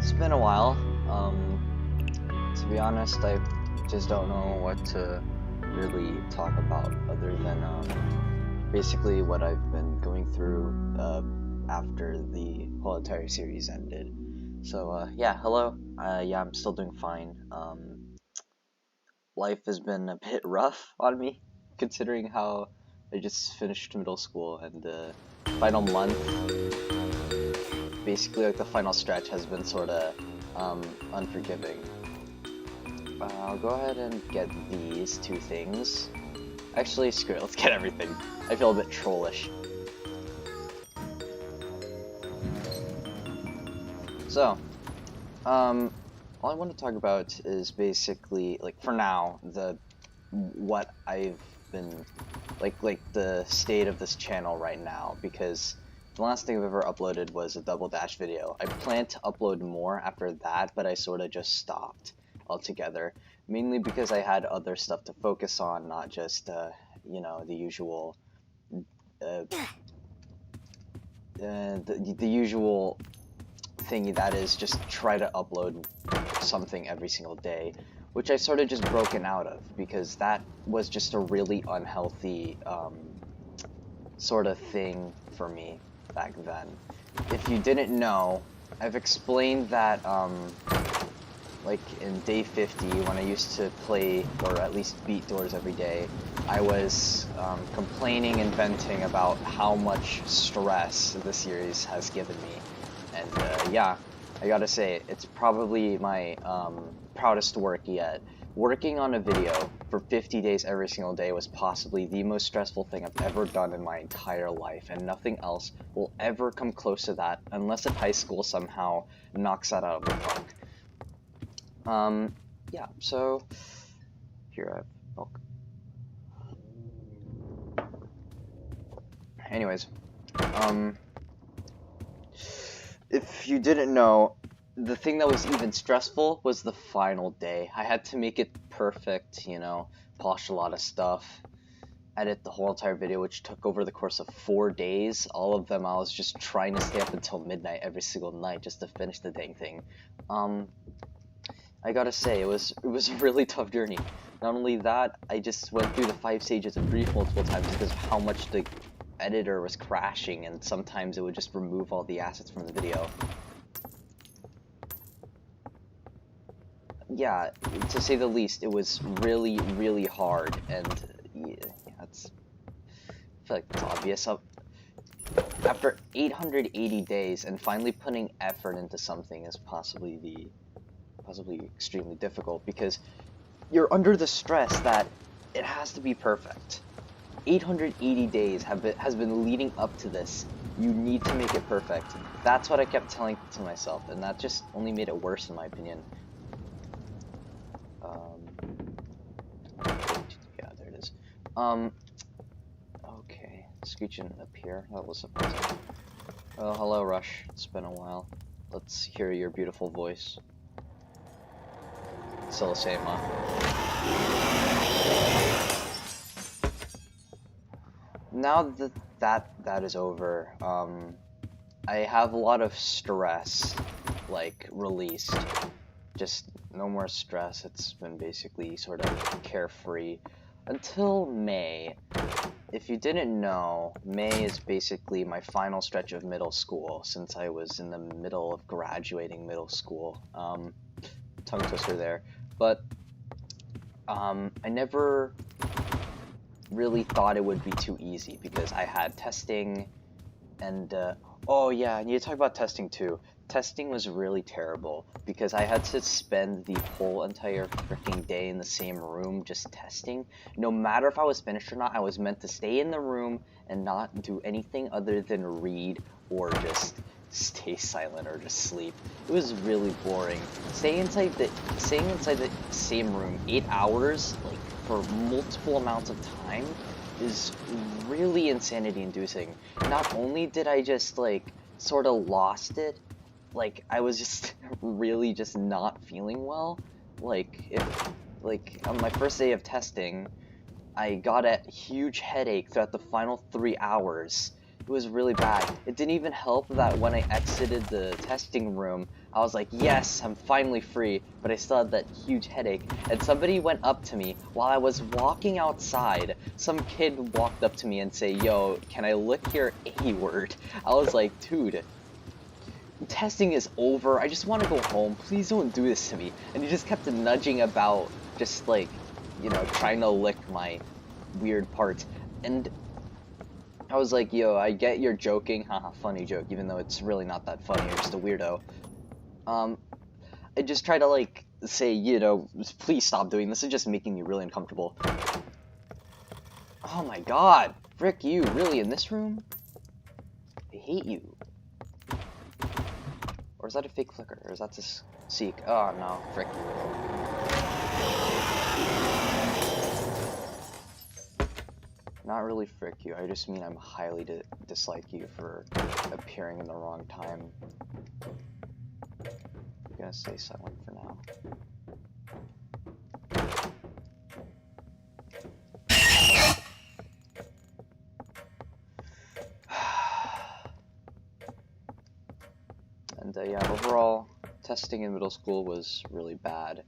It's been a while. To be honest, I just don't know what to really talk about other than basically what I've been going through after the whole entire series ended. So yeah, hello. Yeah, I'm still doing fine. Life has been a bit rough on me, considering how I just finished middle school and the final month, basically like the final stretch, has been sort of unforgiving. I'll go ahead and get these two things. Actually, screw it, let's get everything. I feel a bit trollish. So, all I want to talk about is basically, like, for now, what I've been, like the state of this channel right now, because the last thing I've ever uploaded was a double dash video. I plan to upload more after that, but I sort of just stopped altogether, mainly because I had other stuff to focus on, not just, you know, the usual, the usual thingy that is just try to upload something every single day, which I sort of just broken out of, because that was just a really unhealthy sort of thing for me back then. If you didn't know, I've explained that like in day 50, when I used to play or at least beat doors every day, I was complaining and venting about how much stress the series has given me. And yeah, I gotta say, it's probably my proudest work yet. Working on a video for 50 days every single day was possibly the most stressful thing I've ever done in my entire life, and nothing else will ever come close to that unless if high school somehow knocks that out of the park. Yeah, so here I have milk. Anyways, if you didn't know, the thing that was even stressful was the final day. I had to make it perfect, you know, polish a lot of stuff, edit the whole entire video, which took over the course of 4 days. All of them I was just trying to stay up until midnight every single night just to finish the dang thing. I gotta say, it was a really tough journey. Not only that, I just went through the 5 stages of grief multiple times because of how much the editor was crashing, and sometimes it would just remove all the assets from the video. Yeah, to say the least, it was really, really hard, and yeah, I feel like that's obvious. After 880 days and finally putting effort into something is possibly extremely difficult, because you're under the stress that it has to be perfect. 880 days has been leading up to this. You need to make it perfect. That's what I kept telling to myself, and that just only made it worse in my opinion. Yeah, there it is. Okay, screeching up here. That was surprising. Oh, hello, Rush. It's been a while. Let's hear your beautiful voice. Still the same, huh? Now that is over, I have a lot of stress, like, released. Just no more stress. It's been basically sort of carefree until May. If you didn't know, May is basically my final stretch of middle school, since I was in the middle of graduating middle school. Tongue twister there. But I never really thought it would be too easy, because I had testing, and oh yeah, I need to talk about testing too. Testing was really terrible, because I had to spend the whole entire freaking day in the same room just testing. No matter if I was finished or not, I was meant to stay in the room and not do anything other than read or just stay silent or just sleep. It was really boring. Staying inside the same room 8 hours, like, for multiple amounts of time, is really insanity inducing. Not only did I just, like, sort of lost it, like, I was just really just not feeling well. Like, on my first day of testing, I got a huge headache throughout the final 3 hours, It was really bad. It didn't even help that when I exited the testing room, I was like, yes, I'm finally free, but I still had that huge headache. And somebody went up to me while I was walking outside. Some kid walked up to me and say, yo, can I lick your A word? I was like, dude, testing is over. I just want to go home. Please don't do this to me. And he just kept nudging about, just like, you know, trying to lick my weird parts. And I was like, yo, I get you're joking, haha, funny joke, even though it's really not that funny, you're just a weirdo. I just try to, like, say, you know, please stop doing this, it's just making me really uncomfortable. Oh my god, frick you, really, in this room? I hate you. Or is that a fake flicker, or is that just Seek? Oh no, frick. Not really frick you, I just mean I'm highly dislike you for appearing in the wrong time. I'm gonna stay silent for now. And yeah, overall, testing in middle school was really bad.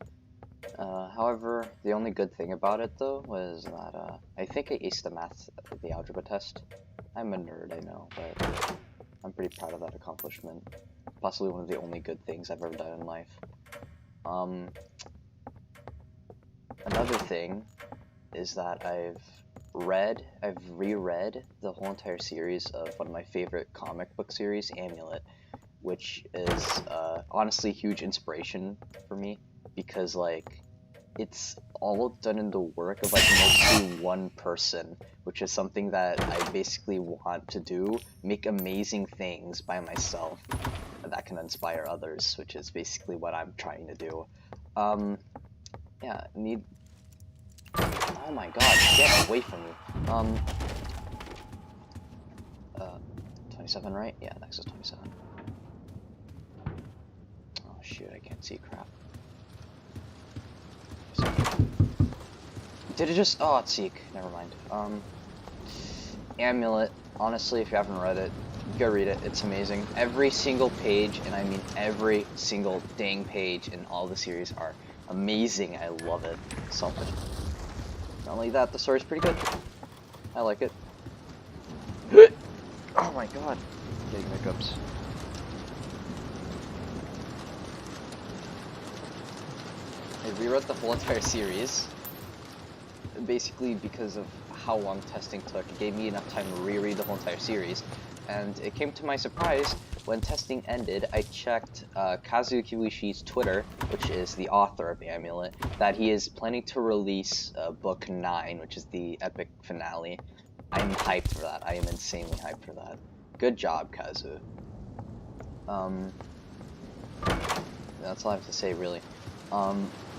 However, the only good thing about it, though, was that I think I aced the algebra test. I'm a nerd, I know, but I'm pretty proud of that accomplishment. Possibly one of the only good things I've ever done in life. Another thing is that I've reread the whole entire series of one of my favorite comic book series, Amulet, which is honestly huge inspiration for me, because like it's all done in the work of like mostly one person, which is something that I basically want to do, make amazing things by myself that can inspire others, which is basically what I'm trying to do. Yeah, oh my god, get away from me. 27, right? Yeah, next is 27. Oh shoot, I can't see crap. Did it just... Oh, it's Seek. Never mind. Amulet. Honestly, if you haven't read it, go read it. It's amazing. Every single page, and I mean every single dang page in all the series are amazing. I love it so much. Not only that, the story's pretty good. I like it. Oh my god. Getting hiccups. I reread the whole entire series. Basically because of how long testing took. It gave me enough time to reread the whole entire series, and it came to my surprise when testing ended. I checked Kazuo Kiwishi's Twitter, which is the author of Amulet, that he is planning to release book 9, which is the epic finale. I'm hyped for that. I am insanely hyped for that. Good job, Kazuo. That's all I have to say, really.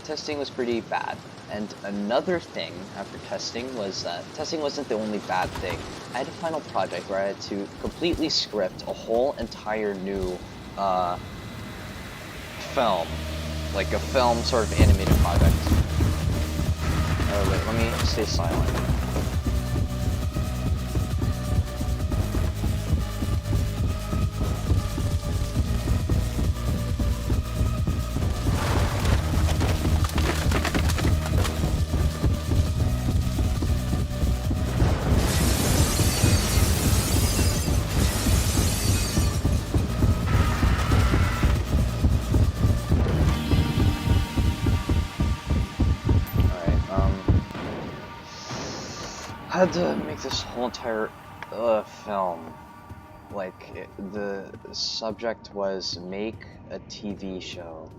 Testing was pretty bad. And another thing after testing was that testing wasn't the only bad thing. I had a final project where I had to completely script a whole entire new film. Like a film sort of animated project. Oh wait, let me stay silent. I had to make this whole entire film. Like, the subject was make a TV show.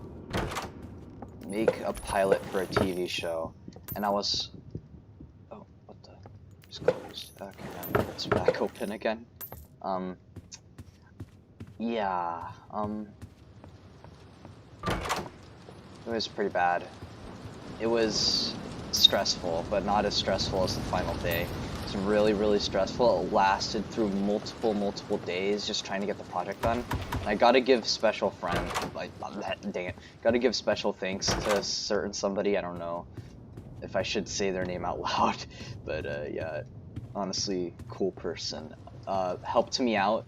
Make a pilot for a TV show. And I was... Oh, what the... It's closed. Okay, now it's back open again. Yeah, it was pretty bad. It was stressful, but not as stressful as the final day. It was really, really stressful. It lasted through multiple days just trying to get the project done. And I gotta give special dang it, gotta give special thanks to a certain somebody. I don't know if I should say their name out loud, but yeah, honestly, cool person. helped me out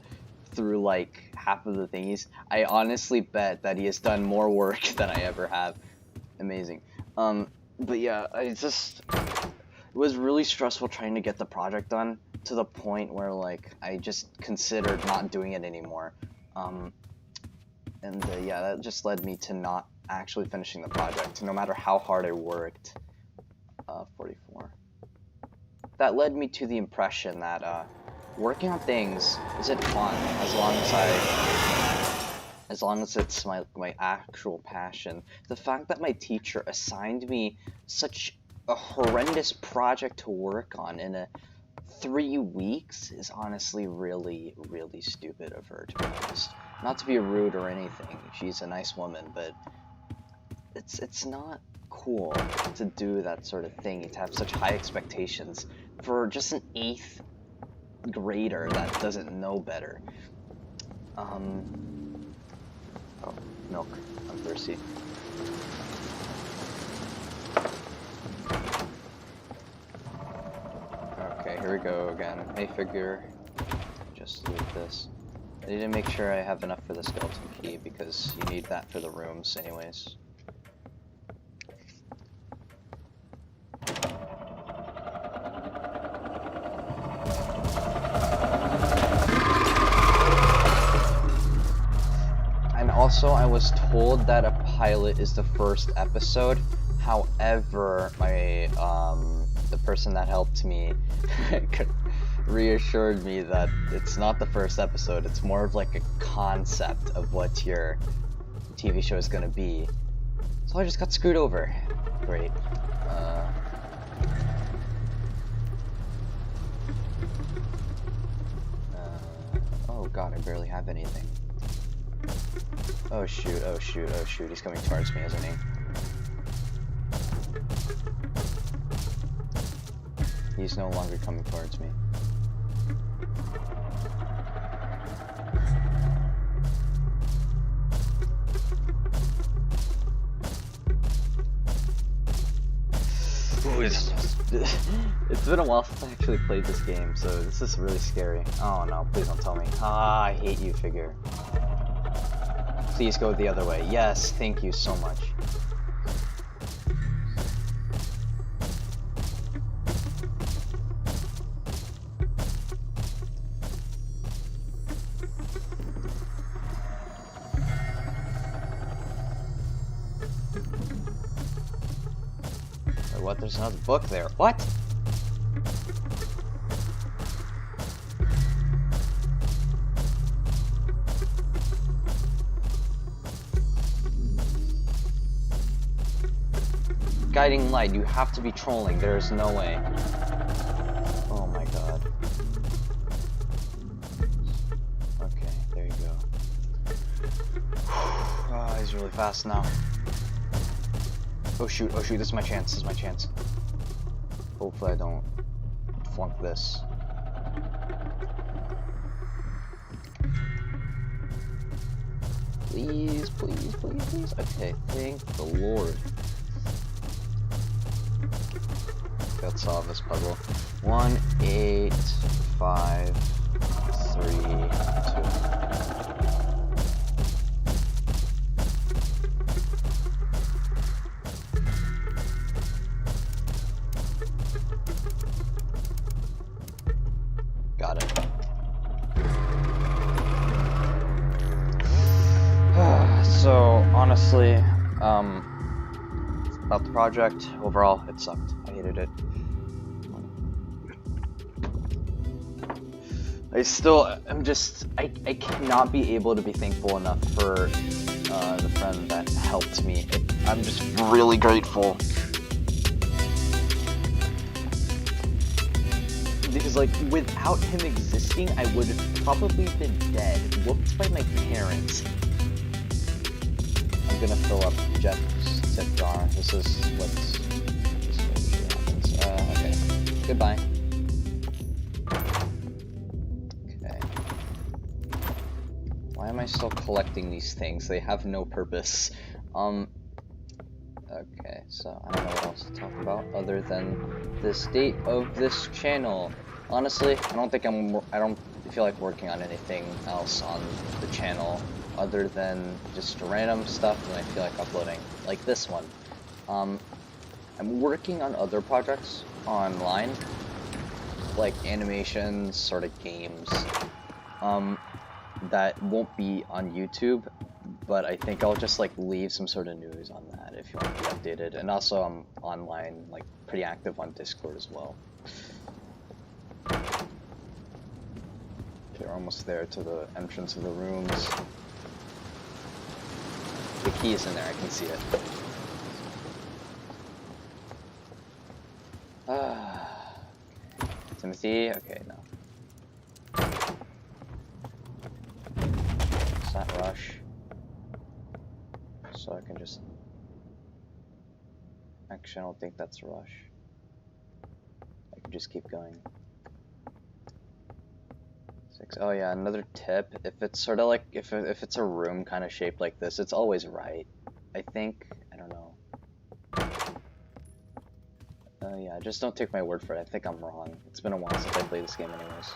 through like half of the thingies. I honestly bet that he has done more work than I ever have. Amazing. But yeah, it was really stressful trying to get the project done, to the point where like I just considered not doing it anymore. Yeah, that just led me to not actually finishing the project, no matter how hard I worked. 44. That led me to the impression that working on things isn't fun as long as it's my actual passion. The fact that my teacher assigned me such a horrendous project to work on in 3 weeks is honestly really, really stupid of her, to be honest. Not to be rude or anything, she's a nice woman, but it's not cool to do that sort of thing, to have such high expectations for just an 8th grader that doesn't know better. Oh, milk. I'm thirsty. Okay, here we go again. I figure just leave this. I need to make sure I have enough for the skeleton key, because you need that for the rooms anyways. Also, I was told that a pilot is the first episode. However, my the person that helped me reassured me that it's not the first episode. It's more of like a concept of what your TV show is gonna be. So I just got screwed over. Great. Oh god, I barely have anything. Oh shoot, oh shoot, oh shoot, he's coming towards me, isn't he? He's no longer coming towards me. Ooh, it's been a while since I actually played this game, so this is really scary. Oh no, please don't tell me. Ah, I hate you, figure. Please go the other way. Yes, thank you so much. Wait, what? There's another book there. What? Guiding light, you have to be trolling, there is no way. Oh my god. Okay, there you go. Oh, he's really fast now. Oh shoot, this is my chance, this is my chance. Hopefully I don't flunk this. Please, please, please, please. Okay, thank the Lord. Let's solve this puzzle. 1, 8, 5, 3, 2. Got it. So honestly, about the project, overall, it sucked. I hated it. I cannot be able to be thankful enough for the friend that helped me. I'm just really grateful. Because, like, without him existing, I would have probably been dead, whooped by my parents. I'm gonna fill up Jeff's tip jar. This is what usually happens. Okay. Goodbye. Why am I still collecting these things? They have no purpose. Okay, so I don't know what else to talk about other than the state of this channel. Honestly, I don't feel like working on anything else on the channel other than just random stuff, then I feel like uploading, like this one. I'm working on other projects online, like animations, sort of games, that won't be on YouTube, but I think I'll just like leave some sort of news on that if you want to be updated. And also I'm online, like pretty active on Discord as well. Okay, we're almost there to the entrance of the rooms. The key is in there, I can see it. Timothy, okay, no. It's not rush. So I can just... Actually, I don't think that's a rush. I can just keep going. 6. Oh yeah, another tip. If it's sort of like, if it's a room kind of shaped like this, it's always right. I think, I don't know. Yeah, just don't take my word for it. I think I'm wrong. It's been a while since I played this game anyways.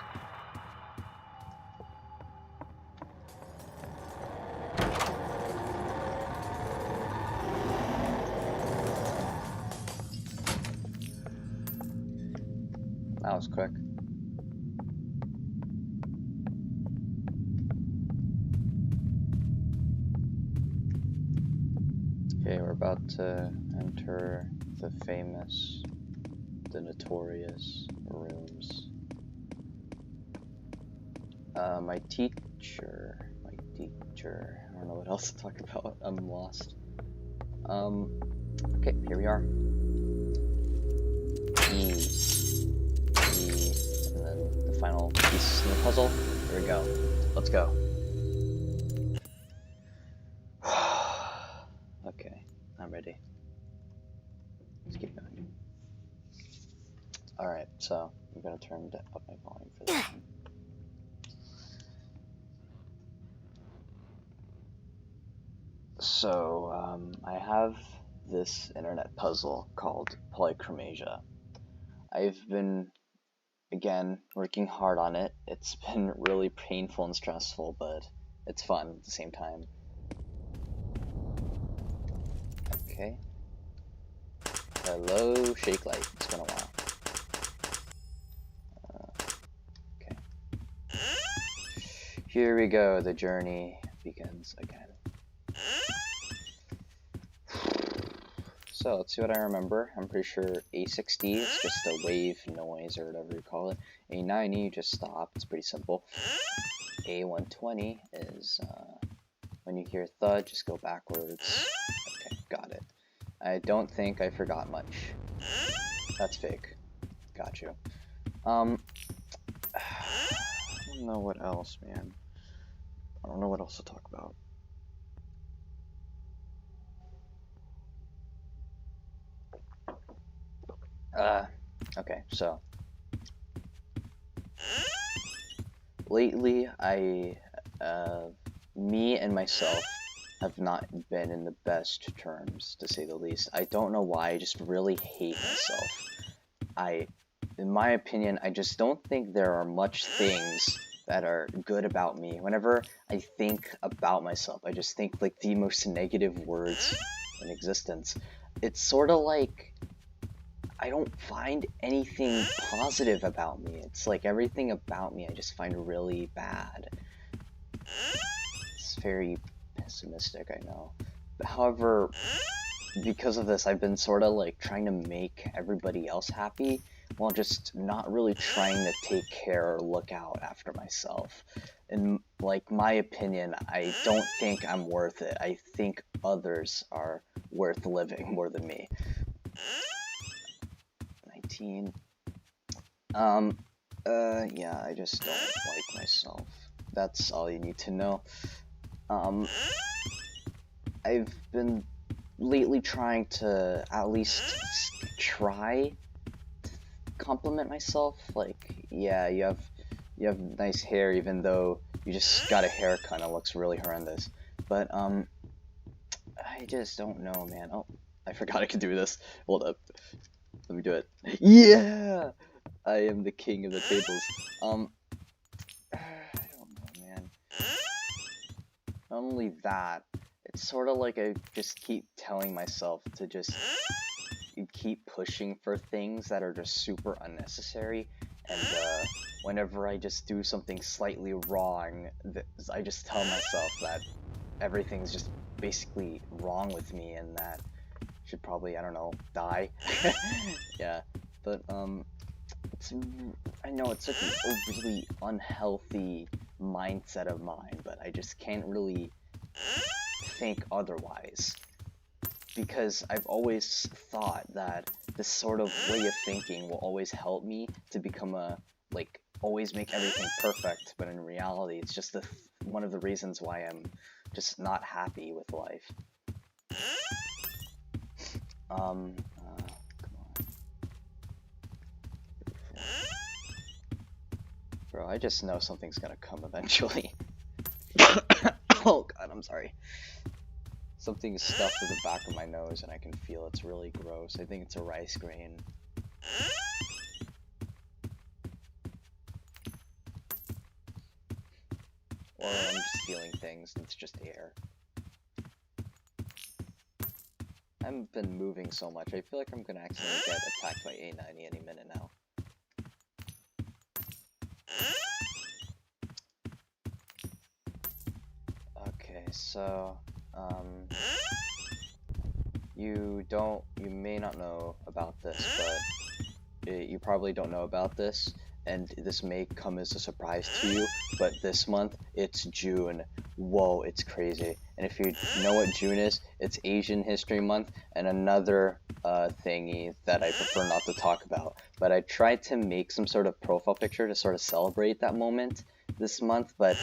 That was quick. Okay, we're about to enter the famous, the notorious rooms. My teacher, I don't know what else to talk about, I'm lost. Okay, here we are. E, and then the final piece in the puzzle. Here we go. Let's go. Okay, I'm ready. Let's keep going. Alright, so I'm gonna turn up my volume for this one. So, I have this internet puzzle called Polychromasia. I've been, again, working hard on it. It's been really painful and stressful, but it's fun at the same time. Okay. Hello, Shake Light. It's been a while. Okay. Here we go. The journey begins again. So let's see what I remember. I'm pretty sure A60 is just a wave noise or whatever you call it. A90, you just stop. It's pretty simple. A120 is when you hear thud, just go backwards. Okay, got it. I don't think I forgot much. That's fake. Got you. I don't know what else, man. I don't know what else to talk about. Okay, so lately me and myself have not been in the best terms, to say the least. I don't know why, I just really hate myself. In my opinion, I just don't think there are much things that are good about me. Whenever I think about myself, I just think like the most negative words in existence. It's sort of like I don't find anything positive about me. It's like everything about me I just find really bad. It's very pessimistic, I know. But however, because of this, I've been sort of like trying to make everybody else happy while just not really trying to take care or look out after myself. In like my opinion, I don't think I'm worth it. I think others are worth living more than me. 19. Yeah, I just don't like myself. That's all you need to know. I've been lately trying to at least try to compliment myself. Like, yeah, you have nice hair, even though you just got a haircut and it looks really horrendous. But I just don't know, man. Oh, I forgot I could do this. Hold up. Let me do it. Yeah! I am the king of the tables. not only that, it's sort of like I just keep telling myself to just keep pushing for things that are just super unnecessary, and whenever I just do something slightly wrong, I just tell myself that everything's just basically wrong with me and that I should probably, I don't know, die. Yeah, but I know it's like a really unhealthy mindset of mine, but I just can't really think otherwise. Because I've always thought that this sort of way of thinking will always help me to become always make everything perfect, but in reality, it's just one of the reasons why I'm just not happy with life. Come on. Bro, I just know something's gonna come eventually. Oh god, I'm sorry. Something is stuffed to the back of my nose and I can feel it's really gross. I think it's a rice grain. Or I'm just feeling things and it's just air. I haven't been moving so much. I feel like I'm gonna accidentally get attacked by A90 any minute now. Okay, so, you may not know about this, but you probably don't know about this, and this may come as a surprise to you, but this month, it's June. Whoa, it's crazy. And if you know what June is, it's Asian History Month, and another thingy that I prefer not to talk about. But I tried to make some sort of profile picture to sort of celebrate that moment this month, but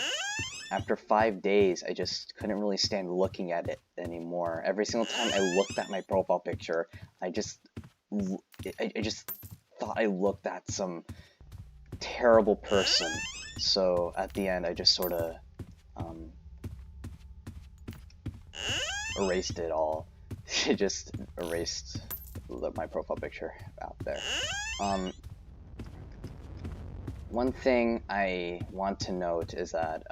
after 5 days, I just couldn't really stand looking at it anymore. Every single time I looked at my profile picture, I just thought I looked at some terrible person. So at the end, I just sort of erased it all. I just erased my profile picture out there. One thing I want to note is that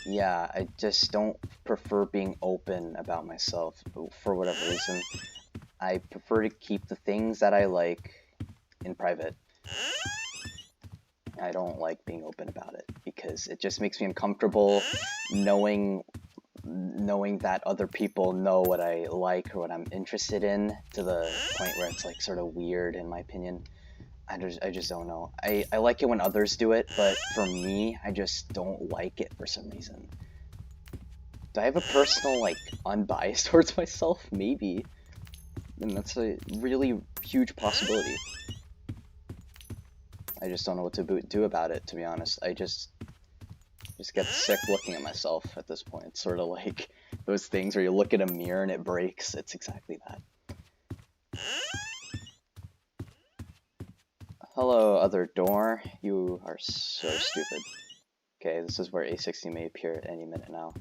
yeah, I just don't prefer being open about myself for whatever reason. I prefer to keep the things that I like in private. I don't like being open about it because it just makes me uncomfortable knowing that other people know what I like or what I'm interested in, to the point where it's like sort of weird in my opinion. I just don't know. I like it when others do it, but for me, I just don't like it for some reason. Do I have a personal, like, unbiased towards myself? Maybe. And that's a really huge possibility. I just don't know what to do about it, to be honest. I just get sick looking at myself at this point. It's sort of like those things where you look at a mirror and it breaks. It's exactly that. Hello, other door. You are so stupid. Okay, this is where A60 may appear at any minute now.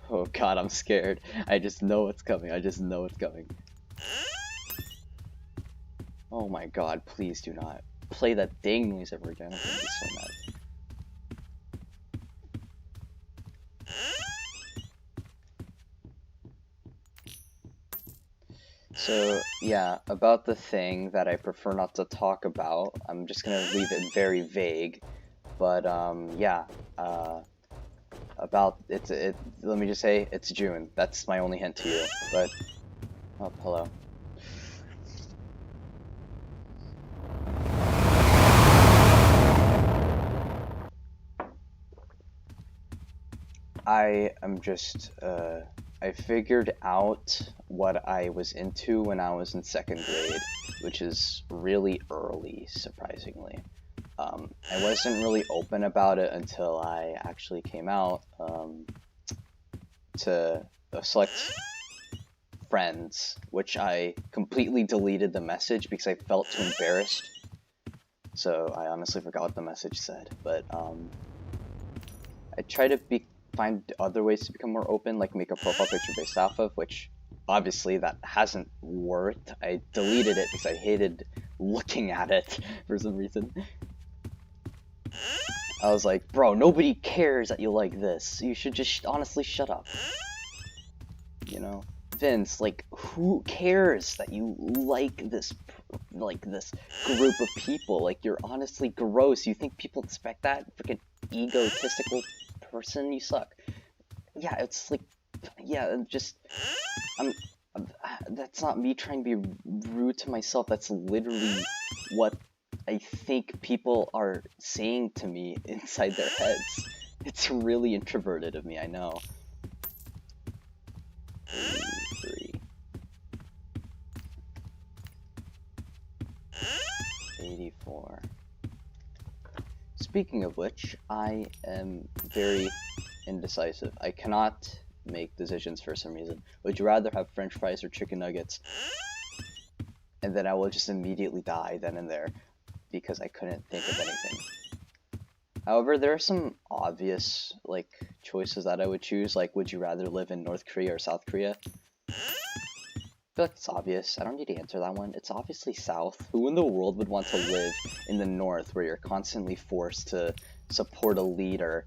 Oh god, I'm scared. I just know what's coming. I just know it's coming. Oh my god, please do not play that dang noise ever again. I'm gonna be so mad. So, yeah, about the thing that I prefer not to talk about, I'm just gonna leave it very vague, but, yeah, about, let me just say, it's June. That's my only hint to you, but, oh, hello. I am just, I figured out what I was into when I was in 2nd grade, which is really early, surprisingly. I wasn't really open about it until I actually came out to select friends, which I completely deleted the message because I felt too embarrassed. So I honestly forgot what the message said, but I try to find other ways to become more open, like make a profile picture based off of, which obviously that hasn't worked. I deleted it because I hated looking at it for some reason. I was like, bro, nobody cares that you like this. You should just honestly shut up. You know? Vince, like, who cares that you like this group of people? Like, you're honestly gross. You think people expect that? Freaking egotistical person, you suck. Yeah, it's like, yeah, I'm, that's not me trying to be rude to myself. That's literally what I think people are saying to me inside their heads. It's really introverted of me, I know. 83. 84. Speaking of which, I am very indecisive. I cannot make decisions for some reason. Would you rather have french fries or chicken nuggets? And then I will just immediately die then and there because I couldn't think of anything. However, there are some obvious like choices that I would choose, like would you rather live in North Korea or South Korea? I feel like it's obvious. I don't need to answer that one. It's obviously South. Who in the world would want to live in the North where you're constantly forced to support a leader?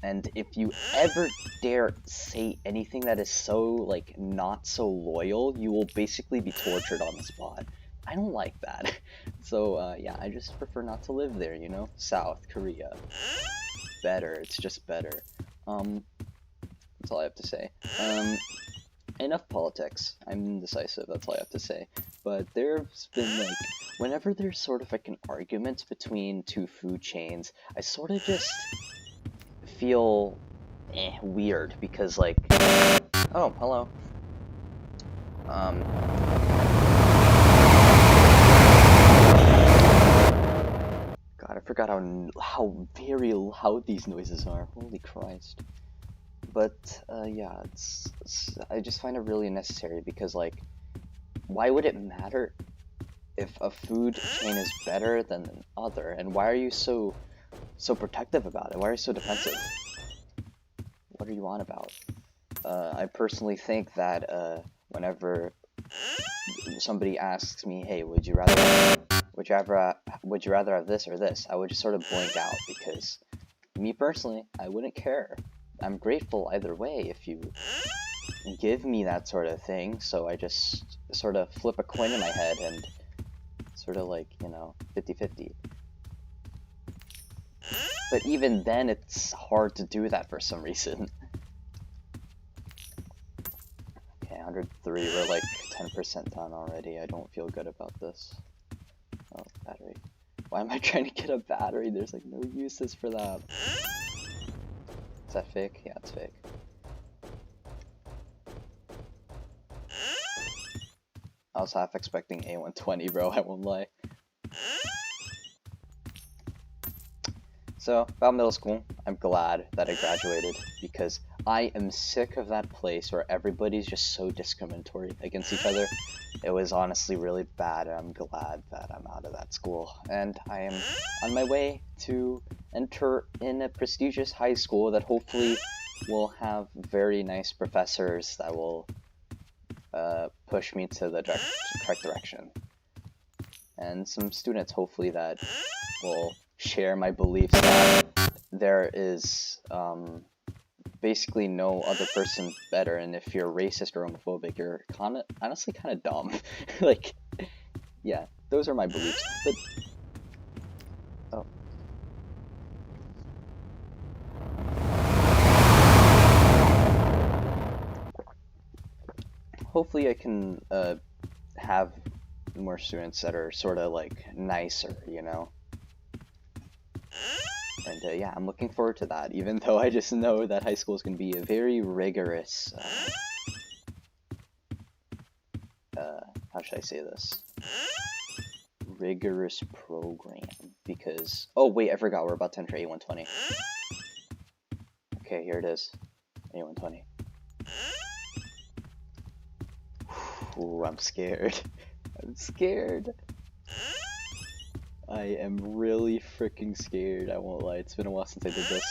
And if you ever dare say anything that is so, like, not so loyal, you will basically be tortured on the spot. I don't like that. So, yeah, I just prefer not to live there, you know? South Korea. Better. It's just better. That's all I have to say. Enough politics. I'm indecisive, that's all I have to say. But there's been, like, whenever there's sort of, like, an argument between two food chains, I sort of just feel weird because like oh hello God, I forgot how very loud these noises are. Holy Christ. But yeah, I just find it really unnecessary because like why would it matter if a food chain is better than an other, and why are you so protective about it? Why are you so defensive? What are you on about? I personally think that whenever somebody asks me, "Hey, would you rather have this or this?" I would just sort of blank out because, me personally, I wouldn't care. I'm grateful either way if you give me that sort of thing. So I just sort of flip a coin in my head and sort of like 50-50. But even then, it's hard to do that for some reason. 103, we're like 10% done already. I don't feel good about this. Oh, battery. Why am I trying to get a battery? There's like no uses for that. Is that fake? Yeah, it's fake. I was half expecting A120, bro, I won't lie. So, about middle school, I'm glad that I graduated because I am sick of that place where everybody's just so discriminatory against each other. It was honestly really bad, and I'm glad that I'm out of that school. And I am on my way to enter in a prestigious high school that hopefully will have very nice professors that will push me to the correct direction. And some students, hopefully, that will share my beliefs that there is basically no other person better, and if you're racist or homophobic, you're honestly kind of dumb. Like, yeah, those are my beliefs. But oh, hopefully I can have more students that are sort of like nicer, you know. And yeah, I'm looking forward to that, even though I just know that high school is going to be a very rigorous, how should I say this? Rigorous program, because, oh wait, I forgot, we're about to enter A120. Okay, here it is, A120. Ooh, I'm scared. I'm scared. I am really freaking scared, I won't lie. It's been a while since I did this.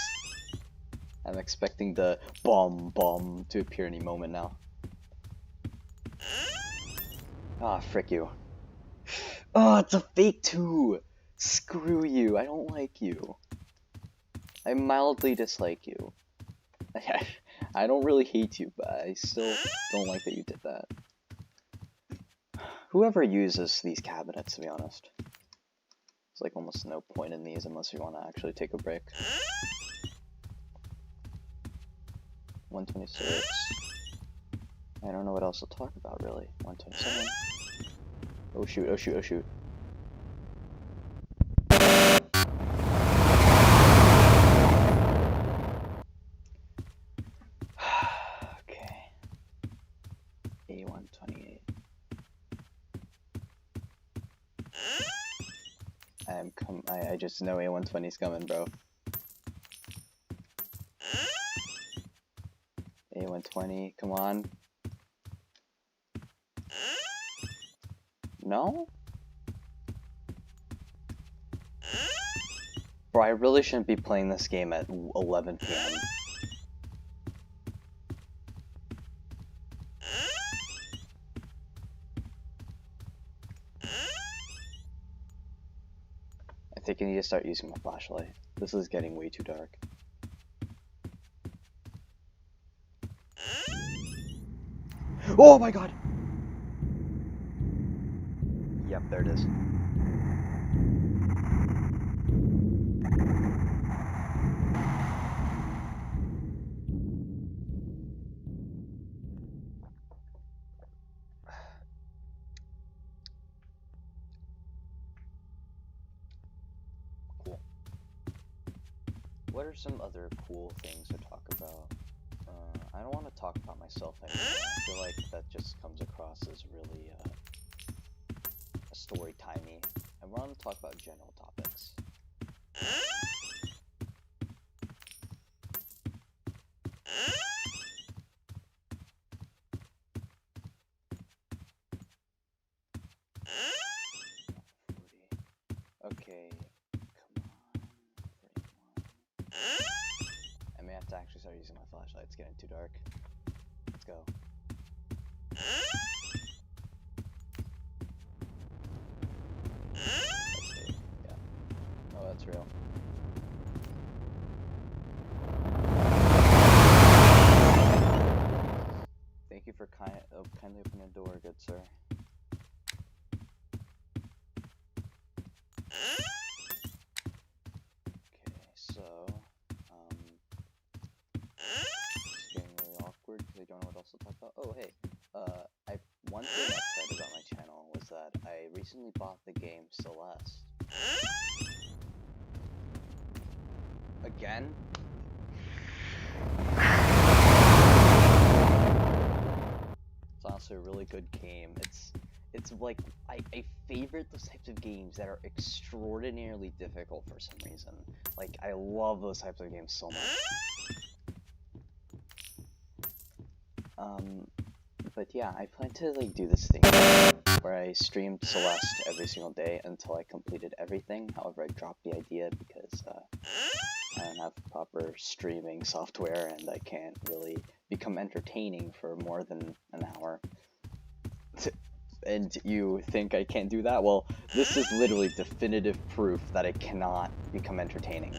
I'm expecting the bomb to appear any moment now. Ah, frick you. Oh, it's a fake too! Screw you, I don't like you. I mildly dislike you. I don't really hate you, but I still don't like that you did that. Whoever uses these cabinets, to be honest. There's like almost no point in these unless you want to actually take a break. 126. I don't know what else to talk about, really. 127. Oh shoot, oh shoot, oh shoot. Okay. A128. I just know A120's coming, bro. A120, come on. No? Bro, I really shouldn't be playing this game at 11 p.m. I think I need to start using my flashlight. This is getting way too dark. Oh my god! Yep, there it is. Cool. What are some other cool things to talk about? I don't want to talk about myself anymore. I feel like that just comes across as really story-timey. I want to talk about general topics. Okay, come on, 41. I may have to actually start using my flashlight. It's getting too dark. Let's go. That's fake. Yeah. Oh, that's real. Thank you for kindly opening the door, good sir. Okay, so it's getting really awkward because I don't know what else to talk about. Oh, hey, one thing I said about my channel was that I recently bought the game Celeste. Again? It's honestly a really good game. It's like I favorite those types of games that are extraordinarily difficult for some reason. Like I love those types of games so much. But yeah, I plan to like do this thing where I streamed Celeste every single day until I completed everything. However, I dropped the idea because I don't have proper streaming software and I can't really become entertaining for more than an hour. And you think I can't do that? Well, this is literally definitive proof that I cannot become entertaining.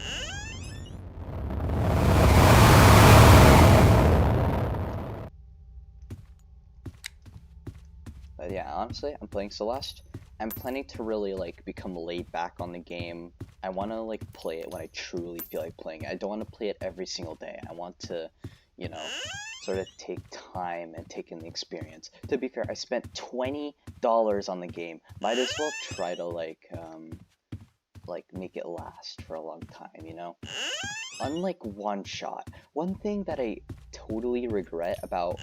But yeah, honestly, I'm playing Celeste. I'm planning to really like become laid back on the game. I want to like play it when I truly feel like playing it. I don't want to play it every single day. I want to, you know, sort of take time and take in the experience. To be fair, I spent $20 on the game. Might as well try to like make it last for a long time, you know? Unlike One Shot, one thing that I totally regret about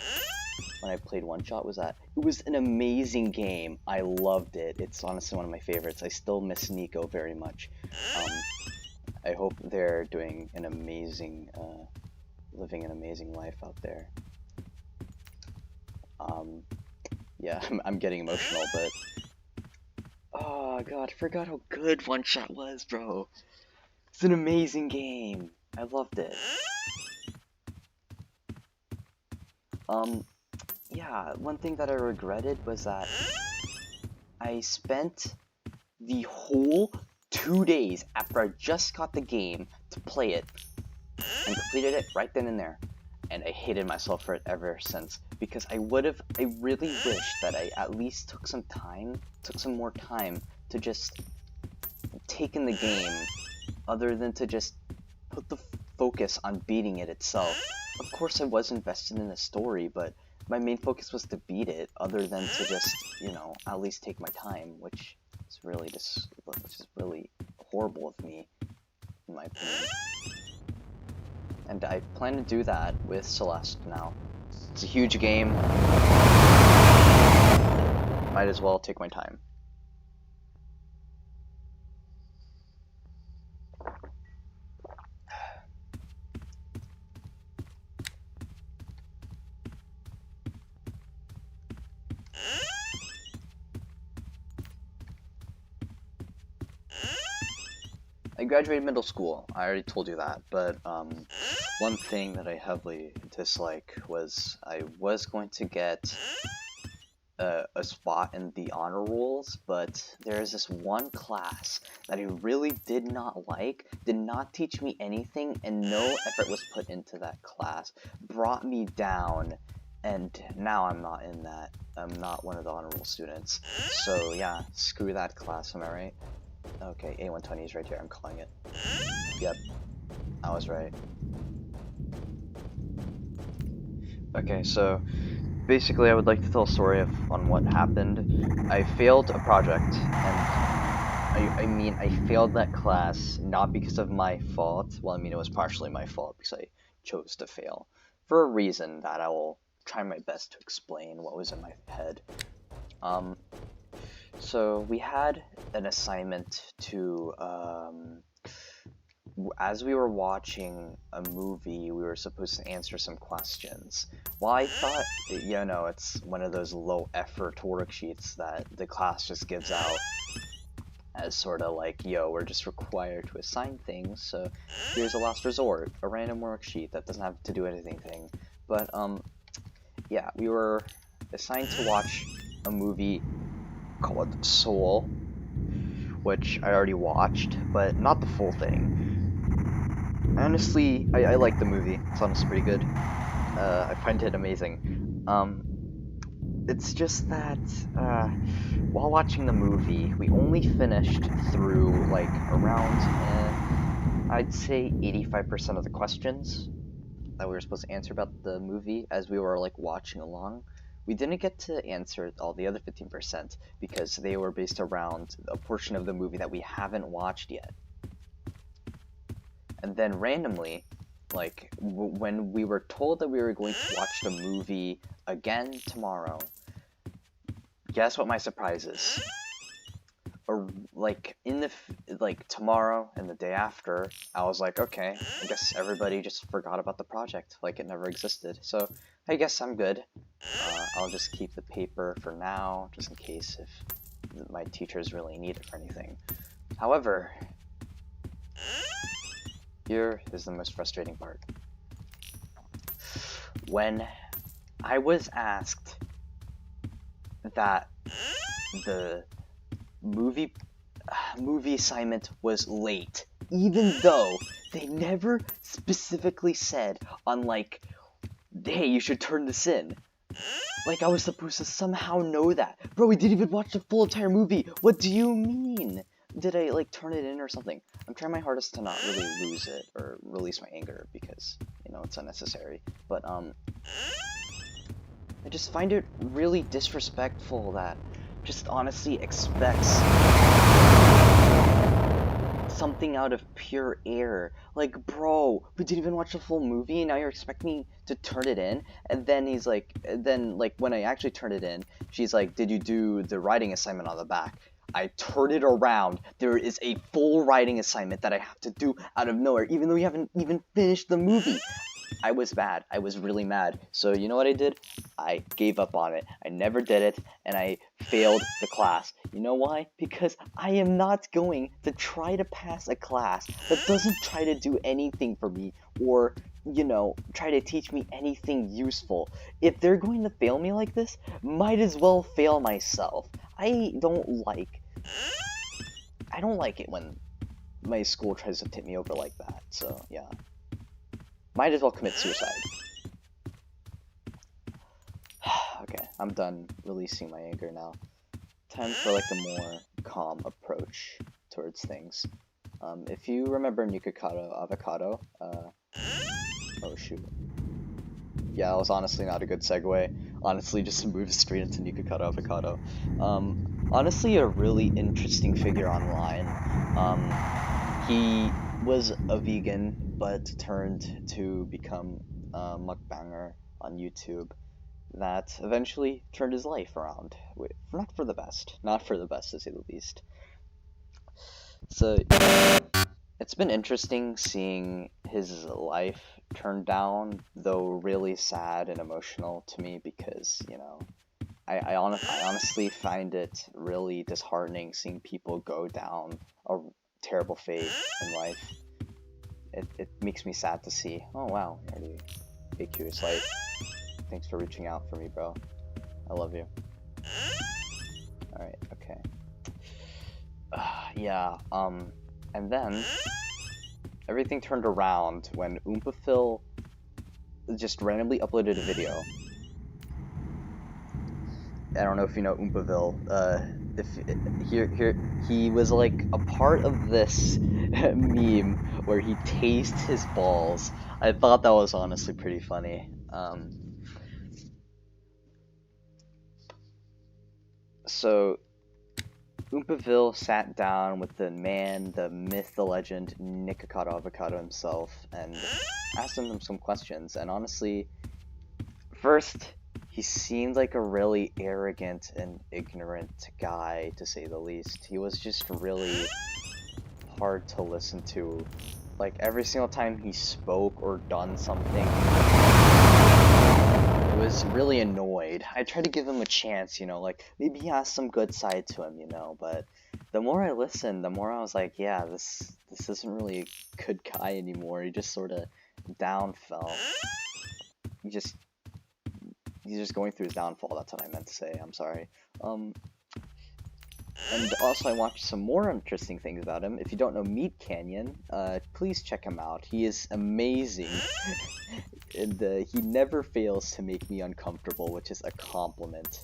when I played One Shot was that it was an amazing game. I loved it. It's honestly one of my favorites. I still miss Nico very much. I hope they're doing an amazing, living an amazing life out there. Yeah, I'm getting emotional, but oh god, I forgot how good One Shot was, bro. It's an amazing game. I loved it. Yeah, one thing that I regretted was that I spent the whole 2 days after I just got the game to play it, and completed it right then and there. And I hated myself for it ever since, because I really wish that I at least took some more time to just take in the game, other than to just put the focus on beating it itself. Of course I was invested in the story, but my main focus was to beat it, other than to just, you know, at least take my time, which is really horrible of me, in my opinion. And I plan to do that with Celeste now. It's a huge game. Might as well take my time. I graduated middle school. I already told you that, but one thing that I heavily dislike was I was going to get a spot in the honor rolls, but there's this one class that I really did not like, did not teach me anything, and no effort was put into that class, brought me down, and now I'm not in that. I'm not one of the honor roll students. So yeah, screw that class, am I right? Okay, A120 is right here, I'm calling it. Yep, I was right. Okay, so basically I would like to tell a story on what happened. I failed a project, and I mean I failed that class not because of my fault. Well, I mean it was partially my fault because I chose to fail for a reason that I will try my best to explain what was in my head. So we had an assignment to, as we were watching a movie, we were supposed to answer some questions. Well, I thought, you know, it's one of those low effort worksheets that the class just gives out as sort of like, yo, we're just required to assign things, so here's a last resort, a random worksheet that doesn't have to do anything. But, yeah, we were assigned to watch a movie called Soul, which I already watched, but not the full thing. Honestly, I like the movie. It's honestly pretty good. I find it amazing. It's just that, while watching the movie, we only finished through, like, around, I'd say 85% of the questions that we were supposed to answer about the movie as we were, like, watching along. We didn't get to answer all the other 15% because they were based around a portion of the movie that we haven't watched yet. And then randomly, like, when we were told that we were going to watch the movie again tomorrow, guess what my surprise is? Or, like, tomorrow and the day after, I was like, okay, I guess everybody just forgot about the project, like it never existed. So I guess I'm good. I'll just keep the paper for now, just in case if my teachers really need it for anything. However, here is the most frustrating part. When I was asked that the movie assignment was late, even though they never specifically said on, like, hey, you should turn this in. Like, I was supposed to somehow know that. Bro, we didn't even watch the full entire movie. What do you mean? Did I, like, turn it in or something? I'm trying my hardest to not really lose it or release my anger because, you know, it's unnecessary. But, I just find it really disrespectful that just honestly expects something out of pure air. Like, bro, we didn't even watch the full movie and now you're expecting me to turn it in? And then he's like, when I actually turned it in, she's like, did you do the writing assignment on the back? I turn it around, there is a full writing assignment that I have to do out of nowhere, even though you haven't even finished the movie. I was mad. I was really mad. So you know what I did? I gave up on it. I never did it, and I failed the class. You know why? Because I am not going to try to pass a class that doesn't try to do anything for me or, you know, try to teach me anything useful. If they're going to fail me like this, might as well fail myself. I don't like it when my school tries to tip me over like that, so yeah. might as well commit suicide. Okay, I'm done releasing my anger now. Time for like a more calm approach towards things. If you remember Nikocado Avocado, oh shoot. Yeah, that was honestly not a good segue. Honestly, just move straight into Nikocado Avocado. Honestly, a really interesting figure online. He was a vegan, but turned to become a mukbanger on YouTube. That eventually turned his life around. Not for the best. Not for the best, to say the least. So, it's been interesting seeing his life turn down, though really sad and emotional to me because, you know, I honestly find it really disheartening seeing people go down a terrible fate in life. It makes me sad to see. Oh wow, already AQ is like, thanks for reaching out for me, bro. I love you. Alright, okay. Yeah, and then everything turned around when Oompaphil just randomly uploaded a video. I don't know if you know Oompaphil. He was like a part of this meme where he tased his balls. I thought that was honestly pretty funny. So Oompaphil sat down with the man, the myth, the legend, Nikocado Avocado himself, and asked him some questions. And honestly, first, he seemed like a really arrogant and ignorant guy, to say the least. He was just really hard to listen to. Like, every single time he spoke or done something, I was really annoyed. I tried to give him a chance, you know, like, maybe he has some good side to him, you know, but the more I listened, the more I was like, yeah, this isn't really a good guy anymore. He just sort of downfell. He's just going through his downfall. That's what I meant to say. I'm sorry. And also I watched some more interesting things about him. If you don't know Meat Canyon, please check him out. He is amazing. And he never fails to make me uncomfortable, which is a compliment.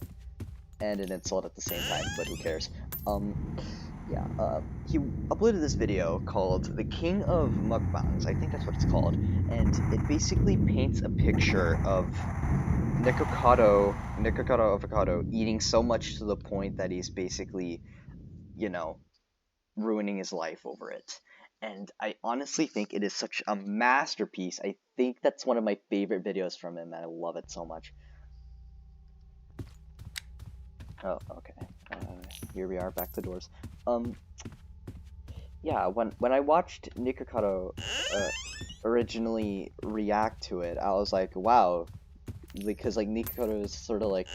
And an insult at the same time, but who cares? He uploaded this video called The King of Mukbangs, I think that's what it's called, and it basically paints a picture of Nikocado Avocado eating so much to the point that he's basically, you know, ruining his life over it. And I honestly think it is such a masterpiece. I think that's one of my favorite videos from him, and I love it so much. Oh, okay. Here we are, back to doors. Yeah, when I watched Nikocado originally react to it, I was like, wow, because like Nikocado is sort of like,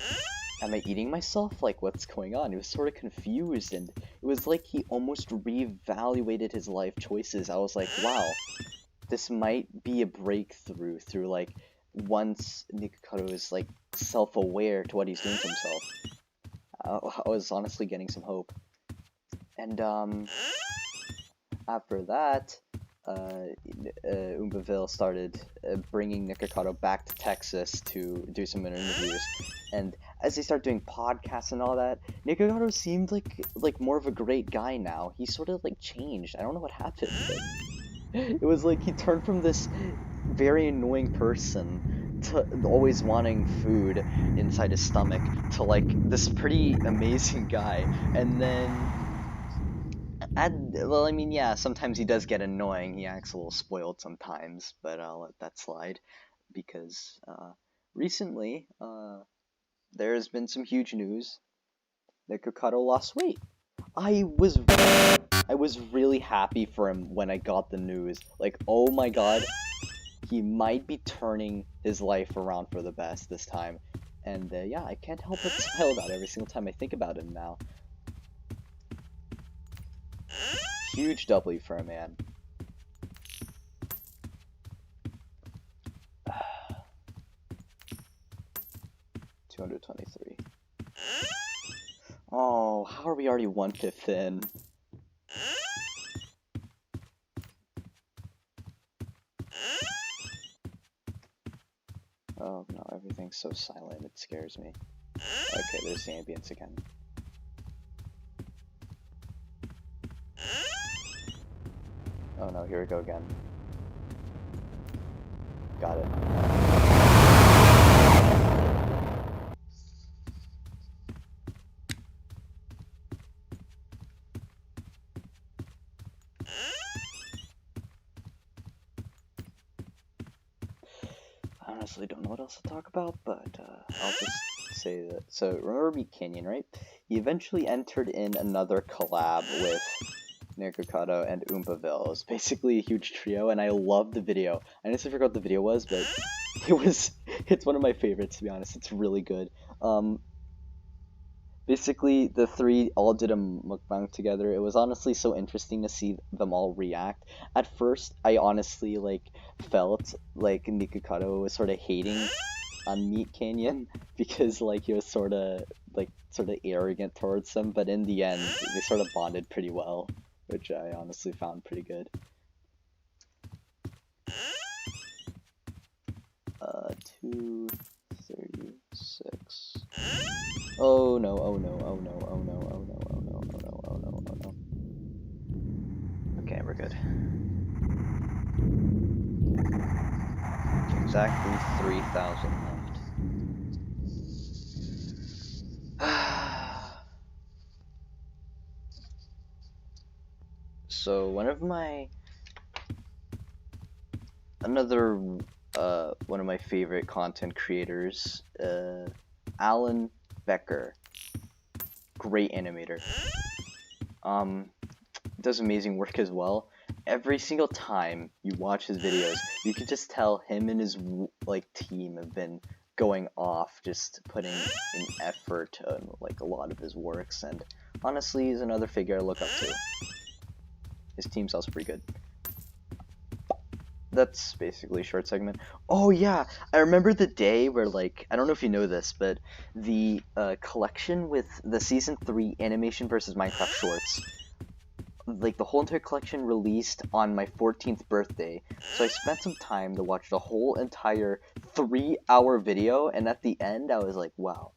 am I eating myself? Like, what's going on? He was sort of confused, and it was like he almost reevaluated his life choices. I was like, wow, this might be a breakthrough through like once Nikocado is like self-aware to what he's doing to himself. I was honestly getting some hope. And after that, Oompaphil started bringing Nikocado back to Texas to do some interviews. And as they start doing podcasts and all that, Nikocado seemed like more of a great guy now. He sort of like changed. I don't know what happened, but it was like he turned from this very annoying person to always wanting food inside his stomach to like this pretty amazing guy. And then well, I mean, yeah, sometimes he does get annoying. He acts a little spoiled sometimes, but I'll let that slide because recently there's been some huge news that Nikocado lost weight. I was really happy for him when I got the news. Like, oh my god, he might be turning his life around for the best this time. And yeah, I can't help but smile about it every single time I think about him now. Huge W for a man. $223. Oh, how are we already 1/5 in? Oh no, everything's so silent, it scares me. Okay, there's the ambience again. Oh no, here we go again. Got it. I honestly don't know what else to talk about, but I'll just say that. So, remember Meat Canyon, right? He eventually entered in another collab with Nikocado and Oompaville. It was basically a huge trio, and I loved the video. I honestly forgot what the video was, but it's one of my favorites, to be honest. It's really good. Basically, the three all did a mukbang together. It was honestly so interesting to see them all react. At first, I honestly felt like Nikocado was sort of hating on Meat Canyon because he was sort of arrogant towards him, but in the end, they sort of bonded pretty well, which I honestly found pretty good. 236. Oh no, oh no, oh no, oh no, oh no, oh no, oh no, oh no, oh no. Okay, we're good. Exactly 3,000 left. So one of my one of my favorite content creators, Alan Becker, great animator, does amazing work as well. Every single time you watch his videos, you can just tell him and his team have been going off, just putting in effort on a lot of his works, and honestly, he's another figure I look up to. His team's also pretty good. That's basically a short segment. Oh yeah, I remember the day where I don't know if you know this, but the collection with the season 3 animation versus Minecraft shorts, the whole entire collection released on my 14th birthday. So I spent some time to watch the whole entire 3-hour video, and at the end I was like, wow,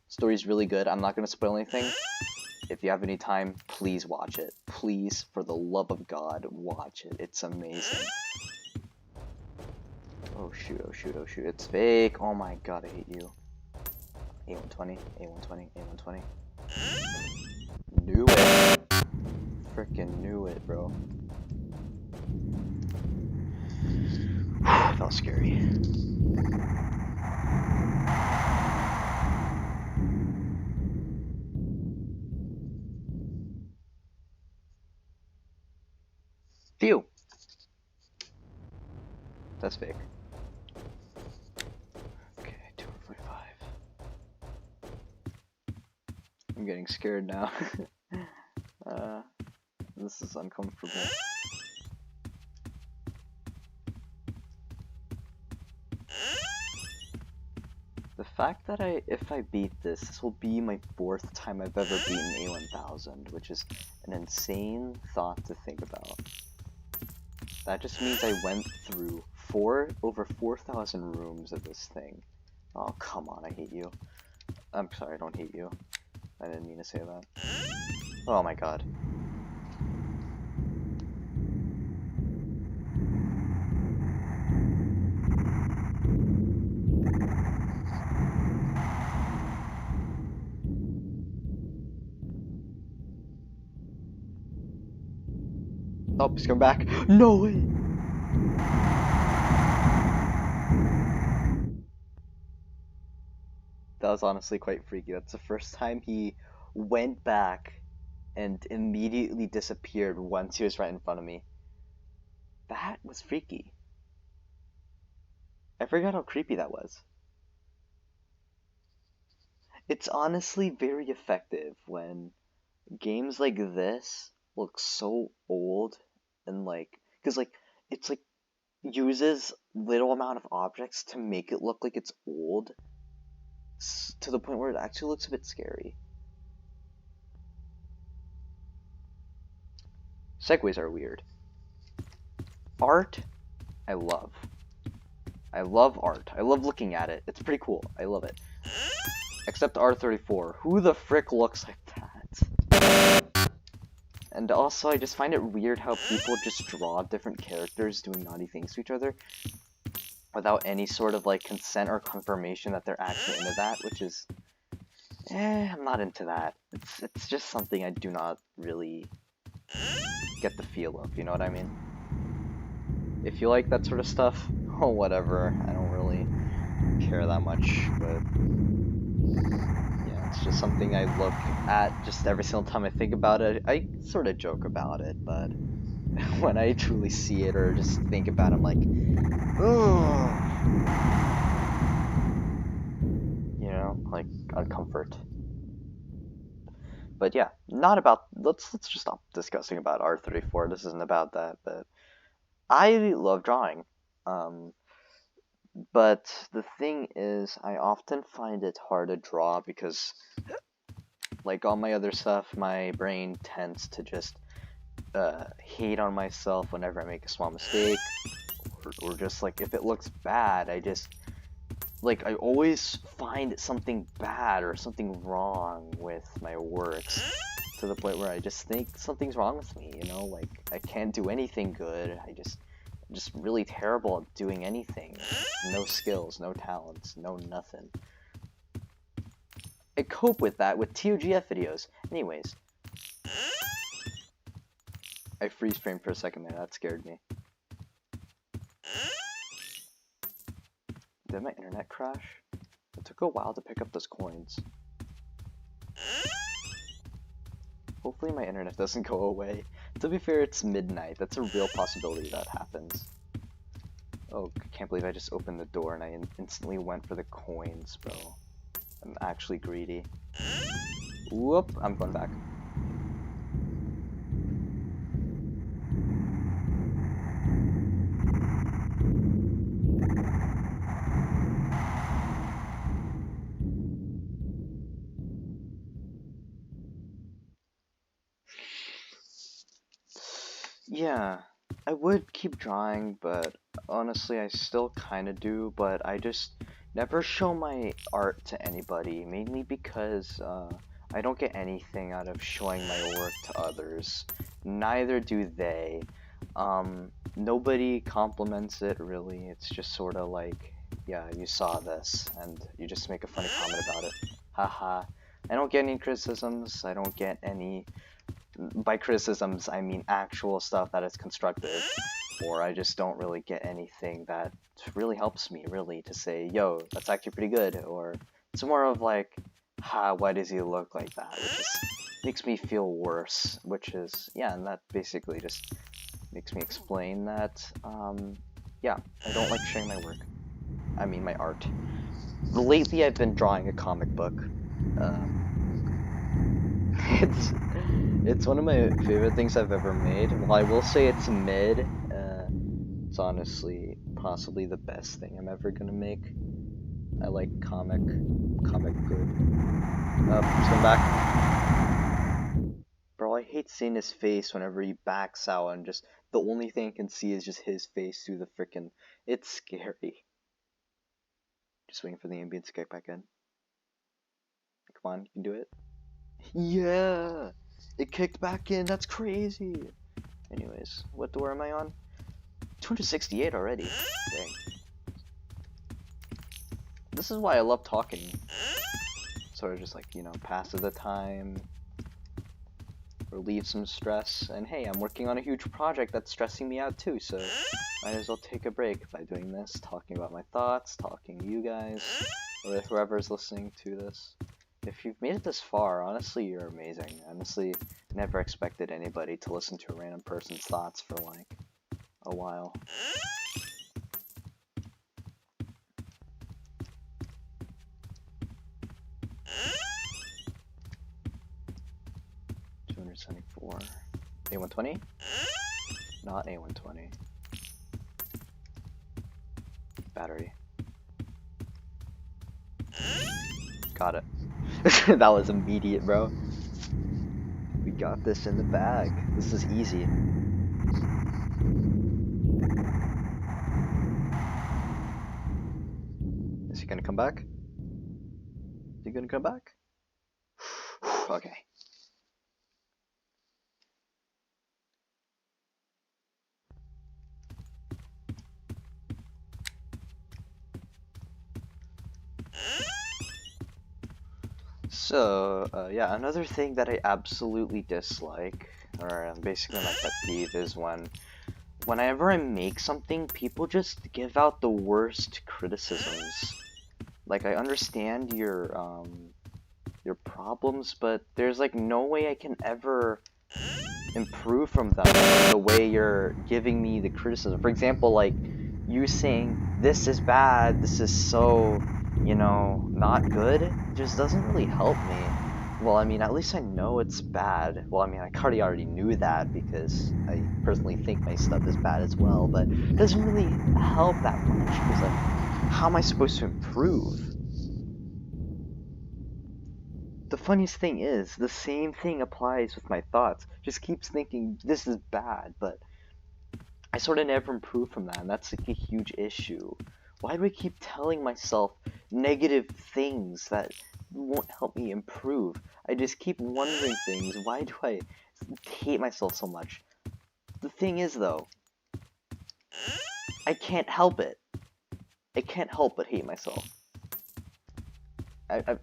story's really good. I'm not gonna spoil anything. If you have any time, please watch it. Please, for the love of God, watch it. It's amazing. Oh shoot, oh shoot, oh shoot, it's fake. Oh my god, I hate you. A120, A120, A120. Knew it. Frickin' knew it, bro. It felt scary. Phew! That's fake. Okay, 245. I'm getting scared now. This is uncomfortable. The fact that if I beat this will be my 4th time I've ever beaten A1000, which is an insane thought to think about. That just means I went through over 4,000 rooms of this thing. Oh, come on, I hate you. I'm sorry, I don't hate you. I didn't mean to say that. Oh my god. Oh, he's coming back. No way! That was honestly quite freaky. That's the first time he went back and immediately disappeared once he was right in front of me. That was freaky. I forgot how creepy that was. It's honestly very effective when games like this look so old and because it's uses little amount of objects to make it look like it's old to the point where it actually looks a bit scary. Segues are weird. Art, I love. I love art. I love looking at it. It's pretty cool. I love it. Except R34. Who the frick looks like that? And also, I just find it weird how people just draw different characters doing naughty things to each other without any sort of, like, consent or confirmation that they're actually into that, which is... I'm not into that. It's just something I do not really get the feel of, you know what I mean? If you like that sort of stuff, oh, whatever. I don't really care that much, but yeah, it's just something I look at just every single time I think about it. I sort of joke about it, but when I truly see it or just think about it, I'm like, ugh. You know, like, uncomfort. But yeah, not about, let's just stop discussing about R34. This isn't about that, but I love drawing. But the thing is, I often find it hard to draw because, like all my other stuff, my brain tends to just hate on myself whenever I make a small mistake, or just like if it looks bad, I just like I always find something bad or something wrong with my works to the point where I just think something's wrong with me, you know, like I can't do anything good. I'm just really terrible at doing anything. No skills, no talents, no nothing. I cope with that with TOGF videos. Anyways. I freeze framed for a second there, that scared me. Did my internet crash? It took a while to pick up those coins. Hopefully my internet doesn't go away. To be fair, it's midnight. That's a real possibility that happens. Oh, I can't believe I just opened the door and I instantly went for the coins, bro. I'm actually greedy. Whoop, I'm going back. Yeah, I would keep drawing, but honestly I still kinda do, but I just never show my art to anybody, mainly because I don't get anything out of showing my work to others. Neither do they. Nobody compliments it really, it's just sorta like, yeah, you saw this, and you just make a funny comment about it. Haha. I don't get any criticisms, I don't get any... By criticisms, I mean actual stuff that is constructive, or I just don't really get anything that really helps me, really, to say, yo, that's actually pretty good, or it's more of like, ha, why does he look like that, which just makes me feel worse, which is, yeah, and that basically just makes me explain that, yeah, I don't like sharing my work. I mean, my art. Lately, I've been drawing a comic book. It's one of my favorite things I've ever made. While I will say it's mid, it's honestly possibly the best thing I'm ever gonna make. I like comic good. He's coming back. Bro, I hate seeing his face whenever he backs out and just the only thing I can see is just his face through the frickin'. It's scary. Just waiting for the ambient to kick back in. Come on, you can do it. Yeah! It kicked back in, that's crazy! Anyways, what door am I on? 268 already. Dang. This is why I love talking. Sort of just like, you know, pass the time, relieve some stress, and hey, I'm working on a huge project that's stressing me out too, so might as well take a break by doing this, talking about my thoughts, talking to you guys, or whoever's listening to this. If you've made it this far, honestly, you're amazing. Honestly, never expected anybody to listen to a random person's thoughts for, like, a while. $274. A120? Not A120. Battery. Got it. That was immediate, bro. We got this in the bag. This is easy. gonna come back? Is he gonna come back? Okay. So, yeah, another thing that I absolutely dislike, or basically my pet peeve, is whenever I make something, people just give out the worst criticisms. Like, I understand your problems, but there's like no way I can ever improve from them the way you're giving me the criticism. For example, like you saying this is bad, this is so, not good, just doesn't really help me. Well, I mean, at least I know it's bad. Well, I mean, I already knew that because I personally think my stuff is bad as well, but it doesn't really help that much because, like, how am I supposed to improve? The funniest thing is, the same thing applies with my thoughts. Just keeps thinking this is bad, but I sort of never improve from that, and that's like a huge issue. Why do I keep telling myself negative things that won't help me improve? I just keep wondering things. Why do I hate myself so much? The thing is, though, I can't help it. I can't help but hate myself.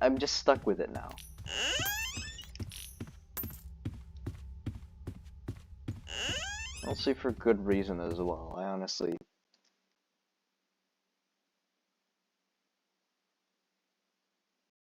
I'm just stuck with it now. Mostly for good reason as well. I honestly